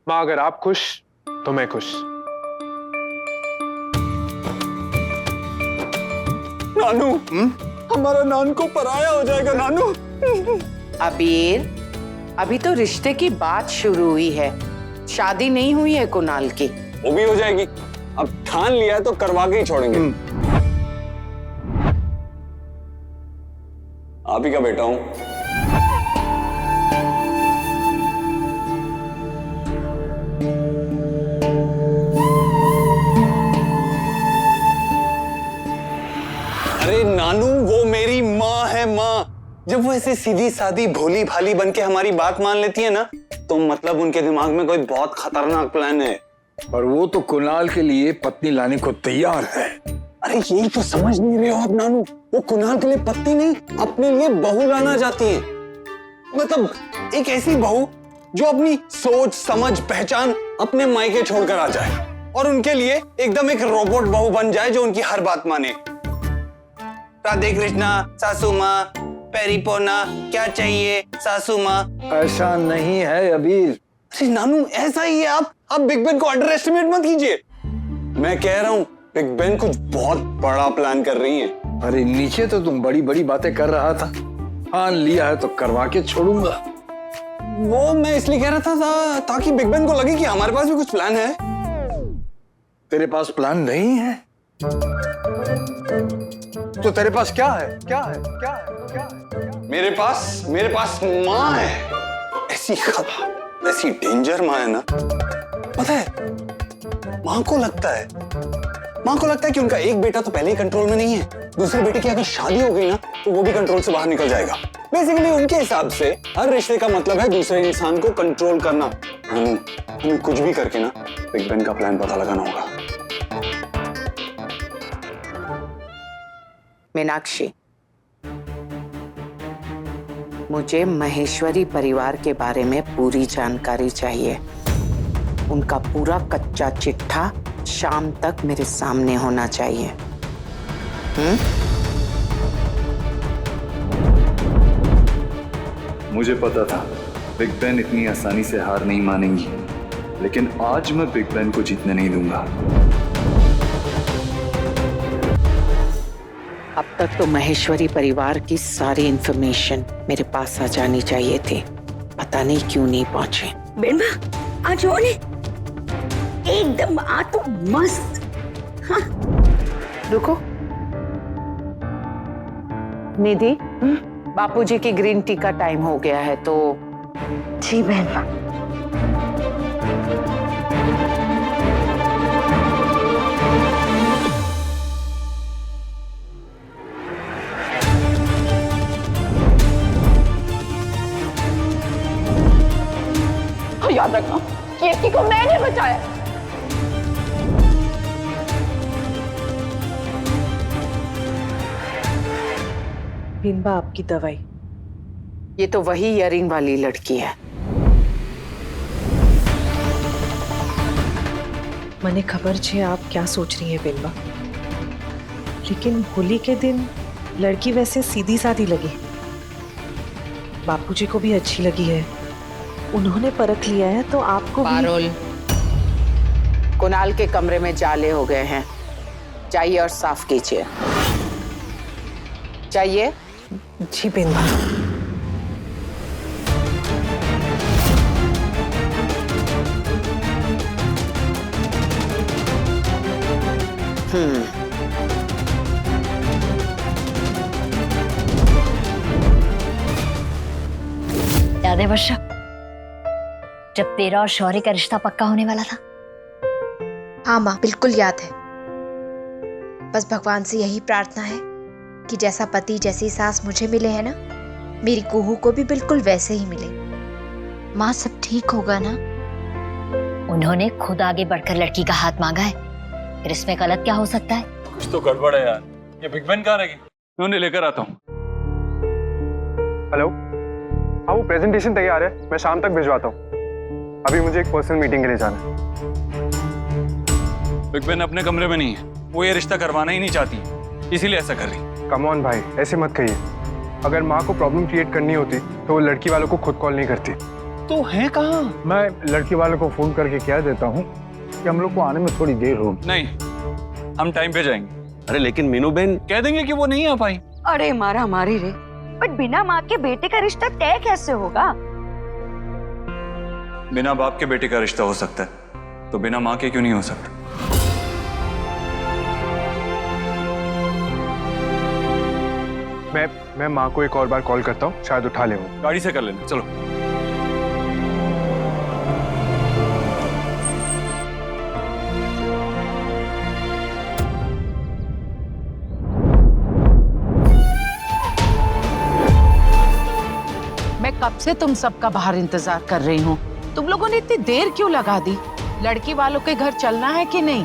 माँ अगर आप खुश तो मैं खुश। नानू, हमारा नान को पराया हो जाएगा नानू। अबीर, अभी तो रिश्ते की बात शुरू हुई है, शादी नहीं हुई है कुणाल की। वो भी हो जाएगी, अब ठान लिया है तो करवा के ही छोड़ेंगे। आप ही का बेटा हूं। अरे नानू, वो मेरी माँ है, माँ। जब वो ऐसे सीधी सादी भोली भाली बन के हमारी बात मान लेती है ना, तो मतलब उनके दिमाग में कोई बहुत खतरनाक प्लान है। और वो तो कुणाल के लिए पत्नी लाने को तैयार है। अरे यही तो समझ नहीं रहे हो आप नानू, वो कुणाल के लिए पत्नी नहीं, अपने लिए बहू लाना चाहती है। मतलब एक ऐसी बहू जो अपनी सोच समझ पहचान अपने मायके छोड़कर आ जाए और उनके लिए एकदम एक रोबोट बहू बन जाए जो उनकी हर बात माने। राधे कृष्णा, सासू माँ, पैरी पोना, क्या चाहिए सासू माँ। ऐसा नहीं है अबीर। अरे नानू, ऐसा ही है। आप बिग बेन को अंडर एस्टिमेट मत कीजिए। मैं कह रहा हूँ बिग बेन कुछ बहुत बड़ा प्लान कर रही है। अरे नीचे तो तुम बड़ी बड़ी बातें कर रहा था, ठान लिया है तो करवा के छोड़ूंगा। वो मैं इसलिए कह रहा था ताकि बिग बेन को लगे कि हमारे पास भी कुछ प्लान है। तेरे पास प्लान नहीं है तो तेरे पास क्या है? क्या है? क्या है? क्या है? मेरे पास माँ है। ऐसी खतरा, ऐसी डेंजर माँ है ना। पता है, माँ को लगता है कि उनका एक बेटा तो पहले ही कंट्रोल में नहीं है, दूसरे बेटे की अगर शादी हो गई ना तो वो भी कंट्रोल से बाहर निकल जाएगा। बेसिकली उनके हिसाब से हर रिश्ते का मतलब है दूसरे इंसान को कंट्रोल करना। हमें कुछ भी करके ना बिग बेन का प्लान पता लगाना होगा। मीनाक्षी, मुझे महेश्वरी परिवार के बारे में पूरी जानकारी चाहिए। उनका पूरा कच्चा चिट्ठा शाम तक मेरे सामने होना चाहिए। मुझे पता था बिग बेन इतनी आसानी से हार नहीं मानेंगी, लेकिन आज मैं बिग बेन को जीतने नहीं दूंगा। अब तक तो महेश्वरी परिवार की सारी इंफॉर्मेशन मेरे पास आ जानी चाहिए थी, पता नहीं क्यों नहीं पहुंचे। बेनबा, आज हो ने एकदम आ तो मस्त। हाँ। रुको निधि, बापूजी की ग्रीन टी का टाइम हो गया है तो। जी बेनबा। याद रखना, कीर्ति को मैंने बचाया। बिनबा, आपकी दवाई। ये तो वही इयरिंग वाली लड़की है। मने खबर छे आप क्या सोच रही हैं बिनबा, लेकिन होली के दिन लड़की वैसे सीधी सादी लगी, बापूजी को भी अच्छी लगी है, उन्होंने परख लिया है तो आपको पारुल, कुणाल के कमरे में जाले हो गए हैं, जाइए और साफ कीजिए। जाइए। जी बिनबा। याद है वर्षा, जब तेरा और शौर्य का रिश्ता पक्का होने वाला था? हाँ माँ, बिल्कुल याद है। बस भगवान से यही प्रार्थना है कि जैसा पति जैसी सास मुझे मिले हैं ना, मेरी कुहू को भी बिल्कुल वैसे ही मिले। माँ, सब ठीक होगा ना? उन्होंने खुद आगे बढ़कर लड़की का हाथ मांगा है, फिर इसमें गलत क्या हो सकता है? कुछ तो गड़बड़ है यार। ये बिग बेन कहाँ रहेगी? मैं उन्हें लेकर आता हूँ। हेलो, हाँ वो प्रेजेंटेशन तैयार है, मैं शाम तक भिजवाता हूँ। अभी मुझे एक पर्सनल मीटिंग के लिए जाना है। बिग बेन अपने कमरे में नहीं है, वो ये रिश्ता करवाना ही नहीं चाहती, इसीलिए ऐसा कर रही। कम ऑन भाई, ऐसे मत कहिए। अगर माँ को प्रॉब्लम क्रिएट करनी होती तो वो लड़की वालों को खुद कॉल नहीं करती। तो हैं कहाँ? मैं लड़की वालों को फोन करके कह देता हूँ कि हम लोग को आने में थोड़ी देर होगी। नहीं, हम टाइम पे जाएंगे। अरे लेकिन मीनू बहन कह देंगे कि वो नहीं आ पाई। अरे मारा मारी रे, बट बिना माँ के बेटे का रिश्ता तय कैसे होगा? बिना बाप के बेटे का रिश्ता हो सकता है, तो बिना माँ के क्यों नहीं हो सकता? मैं माँ को एक और बार कॉल करता हूँ, शायद उठा ले वो। गाड़ी से कर लेना, चलो। मैं कब से तुम सबका बाहर इंतजार कर रही हूँ। तुम लोगों ने इतनी देर क्यों लगा दी? लड़की वालों के घर चलना है कि नहीं?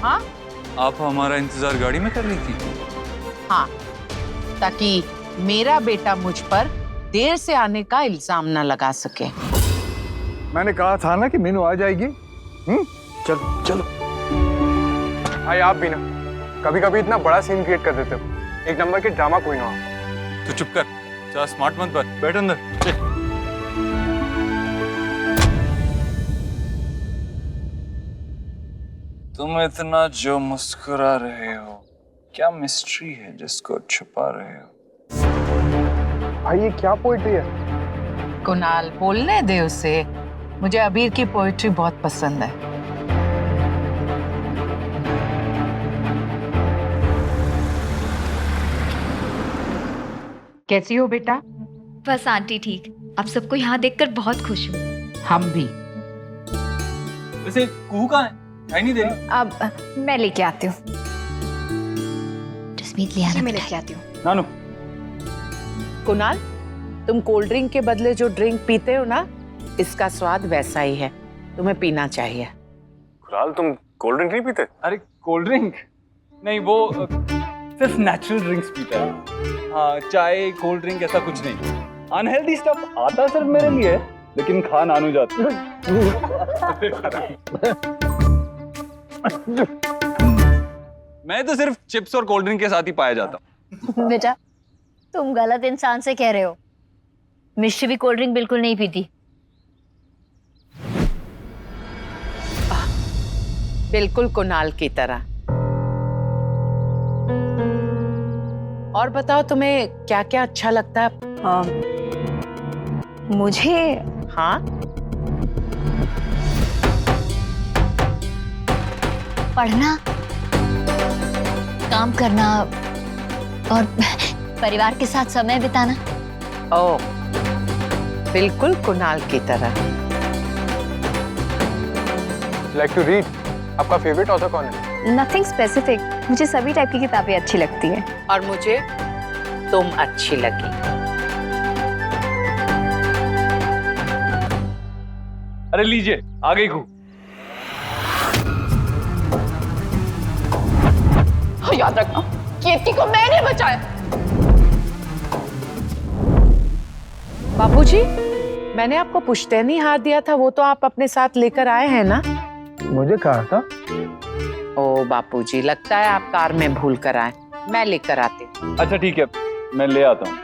हाँ आप हमारा इंतजार गाड़ी में कर रही थी? हाँ, ताकि मेरा बेटा मुझ पर देर से आने का इल्जाम न लगा सके। मैंने कहा था ना कि मीनू आ जाएगी। चलो चलो। भाई आप भी ना कभी कभी इतना बड़ा सीन क्रिएट कर देते हो। एक नंबर के ड्रामा क्वीन हो आप। तो चुप कर, जा स्मार्ट मत बन, बैठ अंदर। तुम इतना जो मुस्कुरा रहे हो, क्या मिस्ट्री है जिसको छुपा रहे हो? भाई ये क्या पोइट्री है? कुणाल, बोलने दे उसे। मुझे अबीर की पोएट्री बहुत पसंद है। कैसी हो बेटा? बस आंटी ठीक। आप सबको यहाँ देखकर बहुत खुश हूँ। हम भी। वैसे कुहू कहाँ है? दिखाई नहीं दे रही। अब मैं लेके आती हूँ। जसमीत ले आना। मैं लेके आती हूँ। नानू, कुणाल, तुम कोल्ड ड्रिंक के बदले जो ड्रिंक पीते हो ना, इसका स्वाद वैसा ही है। तुम्हें पीना चाहिए। कुणाल तुम कोल्ड ड्रिंक नहीं पीते? अरे कोल्ड ड्रिंक नहीं, वो सिर्फ नेचुरल ड्रिंक्स पीता है। हाँ, चाय कोल्ड ड्रिंक ऐसा कुछ नहीं। अनहेल्दी स्टफ आता सिर्फ मेरे लिए, लेकिन खा नानू जाता है। मैं तो सिर्फ चिप्स और कोल्ड ड्रिंक के साथ ही पाया जाता हूँ। बेटा, तुम गलत इंसान से कह रहे हो। मिश्री भी कोल्ड ड्रिंक बिल्कुल नहीं पीती। बिल्कुल कुणाल की तरह। और बताओ, तुम्हें क्या क्या अच्छा लगता है? मुझे हाँ, पढ़ना, काम करना और परिवार के साथ समय बिताना। ओ, बिल्कुल कुणाल की तरह। Like to read. आपका फेवरेट ऑथर कौन है? Nothing specific. मुझे सभी टाइप की किताबें अच्छी लगती हैं। और मुझे तुम अच्छी लगी। अरे लीजिए, आ गई कुहू। याद रखना, कीर्ति को मैंने बचाया। बाबूजी, मैंने आपको पुश्तैनी हार दिया था, वो तो आप अपने साथ लेकर आए हैं ना? मुझे कहा था। ओ बापूजी, लगता है आप कार में भूल कर आए। मैं लेकर आती हूँ। अच्छा ठीक है, मैं ले आता हूँ।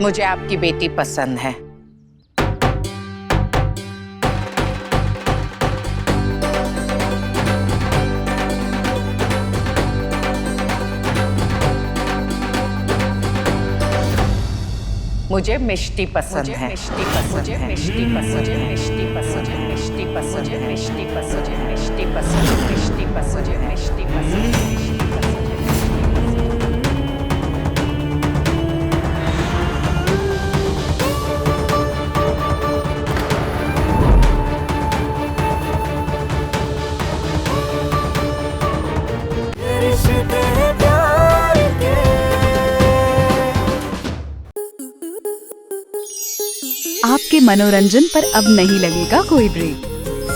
मुझे आपकी बेटी पसंद है। मुझे मिष्टी पसंद है। मिष्टी पसंद है। मिष्टी पसंद है। मिष्टी पसंद है। मिष्टी पसंद है। मिष्टी पसंद है। मिष्टी पसंद है। मिष्टी पसंद है। मिष्टी पसंद है। आपके मनोरंजन पर अब नहीं लगेगा कोई ब्रेक।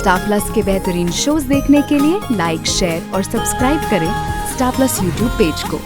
स्टार प्लस के बेहतरीन शोज देखने के लिए लाइक, शेयर और सब्सक्राइब करें स्टार प्लस यूट्यूब पेज को।